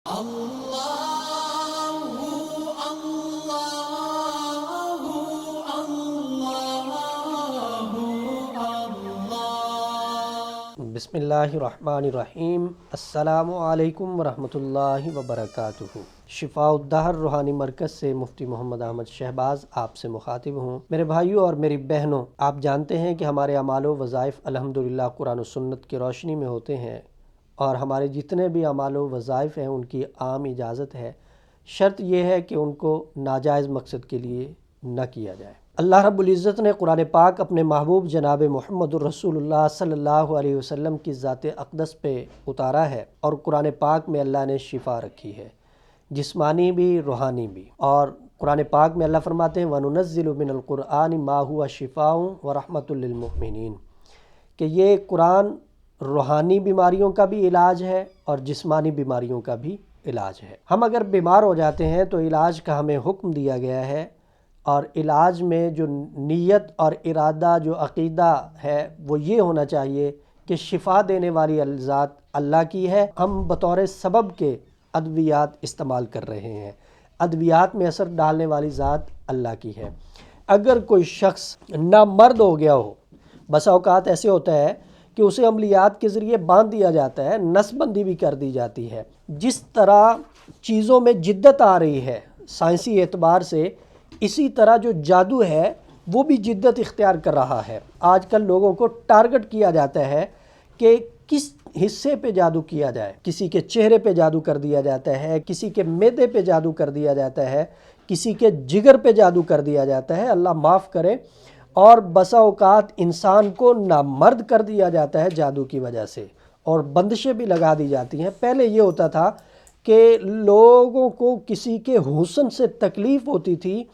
بسم اللہ الرحمن الرحیم۔ السلام علیکم ورحمۃ اللہ وبرکاتہ۔ شفاء الدہر روحانی مرکز سے مفتی محمد احمد شہباز آپ سے مخاطب ہوں۔ میرے بھائیوں اور میری بہنوں، آپ جانتے ہیں کہ ہمارے اعمال و وظائف الحمدللہ قرآن و سنت کی روشنی میں ہوتے ہیں، اور ہمارے جتنے بھی اعمال و وظائف ہیں ان کی عام اجازت ہے، شرط یہ ہے کہ ان کو ناجائز مقصد کے لیے نہ کیا جائے۔ اللہ رب العزت نے قرآن پاک اپنے محبوب جناب محمد الرسول اللہ صلی اللہ علیہ وسلم کی ذات اقدس پہ اتارا ہے، اور قرآن پاک میں اللہ نے شفا رکھی ہے، جسمانی بھی روحانی بھی۔ اور قرآن پاک میں اللہ فرماتے ہیں وَنُنَزِّلُ مِنَ الْقُرْآنِ مَا هُوَ شِفَاءٌ وَرَحْمَةٌ لِّلْمُؤْمِنِينَ، کہ یہ قرآن روحانی بیماریوں کا بھی علاج ہے اور جسمانی بیماریوں کا بھی علاج ہے۔ ہم اگر بیمار ہو جاتے ہیں تو علاج کا ہمیں حکم دیا گیا ہے، اور علاج میں جو نیت اور ارادہ، جو عقیدہ ہے، وہ یہ ہونا چاہیے کہ شفا دینے والی ذات اللہ کی ہے، ہم بطور سبب کے ادویات استعمال کر رہے ہیں، ادویات میں اثر ڈالنے والی ذات اللہ کی ہے۔ اگر کوئی شخص نامرد ہو گیا ہو، بسا اوقات ایسے ہوتا ہے کہ اسے عملیات کے ذریعے باندھ دیا جاتا ہے، نس بندی بھی کر دی جاتی ہے۔ جس طرح چیزوں میں جدت آ رہی ہے سائنسی اعتبار سے، اسی طرح جو جادو ہے وہ بھی جدت اختیار کر رہا ہے۔ آج کل لوگوں کو ٹارگٹ کیا جاتا ہے کہ کس حصے پہ جادو کیا جائے۔ کسی کے چہرے پہ جادو کر دیا جاتا ہے، کسی کے معدے پہ جادو کر دیا جاتا ہے، کسی کے جگر پہ جادو کر دیا جاتا ہے، اللہ معاف کرے۔ اور بسا اوقات انسان کو نامرد کر دیا جاتا ہے جادو کی وجہ سے، اور بندشیں بھی لگا دی جاتی ہیں۔ پہلے یہ ہوتا تھا کہ لوگوں کو کسی کے حسن سے تکلیف ہوتی تھی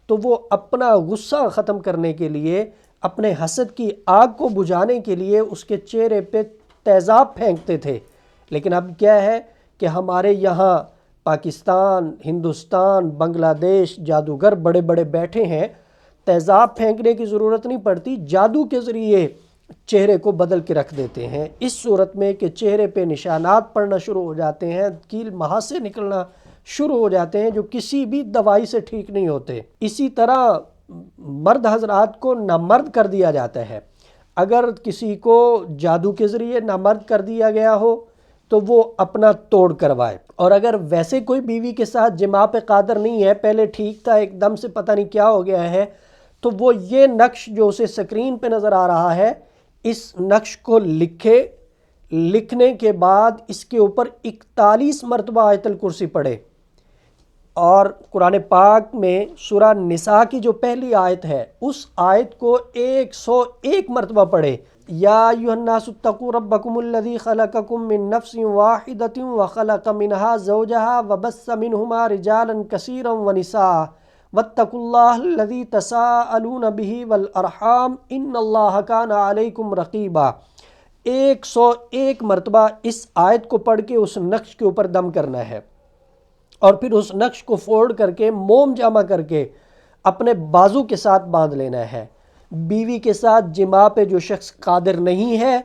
تو وہ اپنا غصہ ختم کرنے کے لیے، اپنے حسد کی آگ کو بجھانے کے لیے اس کے چہرے پہ تیزاب پھینکتے تھے۔ لیکن اب کیا ہے کہ ہمارے یہاں پاکستان، ہندوستان، بنگلہ دیش جادوگر بڑے بڑے بیٹھے ہیں، تیزاب پھینکنے کی ضرورت نہیں پڑتی، جادو کے ذریعے چہرے کو بدل کے رکھ دیتے ہیں، اس صورت میں کہ چہرے پہ نشانات پڑنا شروع ہو جاتے ہیں، کیل مہاسے نکلنا شروع ہو جاتے ہیں جو کسی بھی دوائی سے ٹھیک نہیں ہوتے۔ اسی طرح مرد حضرات کو نامرد کر دیا جاتا ہے۔ اگر کسی کو جادو کے ذریعے نامرد کر دیا گیا ہو تو وہ اپنا توڑ کروائے، اور اگر ویسے کوئی بیوی کے ساتھ جماع پہ قادر نہیں ہے، پہلے ٹھیک تھا، ایک دم سے پتہ نہیں کیا ہو گیا ہے، تو وہ یہ نقش جو اسے سکرین پہ نظر آ رہا ہے، اس نقش کو لکھے، لکھنے کے بعد اس کے اوپر 41 مرتبہ آیت الکرسی پڑھے، اور قرآن پاک میں سورہ نساء کی جو پہلی آیت ہے اس آیت کو 101 مرتبہ پڑھے۔ یا ایھا الناس اتقوا ربکم الذی خلقکم من نفس واحدۃ وخلق منها زوجها وبث منہما رجالا کثیرا ونساء واتقوا اللہ الذی تساءلون به والارحام ان اللہ کان علیکم رقیبا۔ 101 مرتبہ اس آیت کو پڑھ کے اس نقش کے اوپر دم کرنا ہے، اور پھر اس نقش کو فولڈ کر کے موم جامع کر کے اپنے بازو کے ساتھ باندھ لینا ہے۔ بیوی کے ساتھ جماع پہ جو شخص قادر نہیں ہے،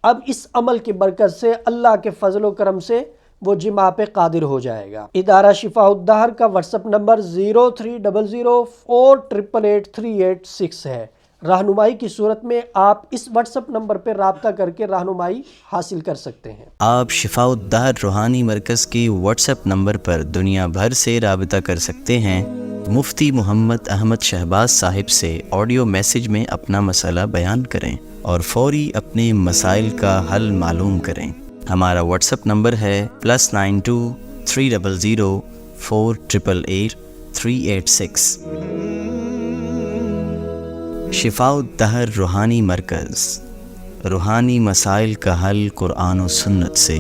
اب اس عمل کی برکت سے اللہ کے فضل و کرم سے وہ جماع پہ قادر ہو جائے گا۔ ادارہ شفاء الدہر کا واٹس ایپ نمبر 030048883886 ہے۔ رہنمائی کی صورت میں آپ اس واٹس ایپ نمبر پہ رابطہ کر کے رہنمائی حاصل کر سکتے ہیں۔ آپ شفاء الدہر روحانی مرکز کی واٹس ایپ نمبر پر دنیا بھر سے رابطہ کر سکتے ہیں۔ مفتی محمد احمد شہباز صاحب سے آڈیو میسج میں اپنا مسئلہ بیان کریں اور فوری اپنے مسائل کا حل معلوم کریں۔ ہمارا واٹس ایپ نمبر ہے +92 300 488 386۔ شفاء الدہر روحانی مرکز، روحانی مسائل کا حل قرآن و سنت سے۔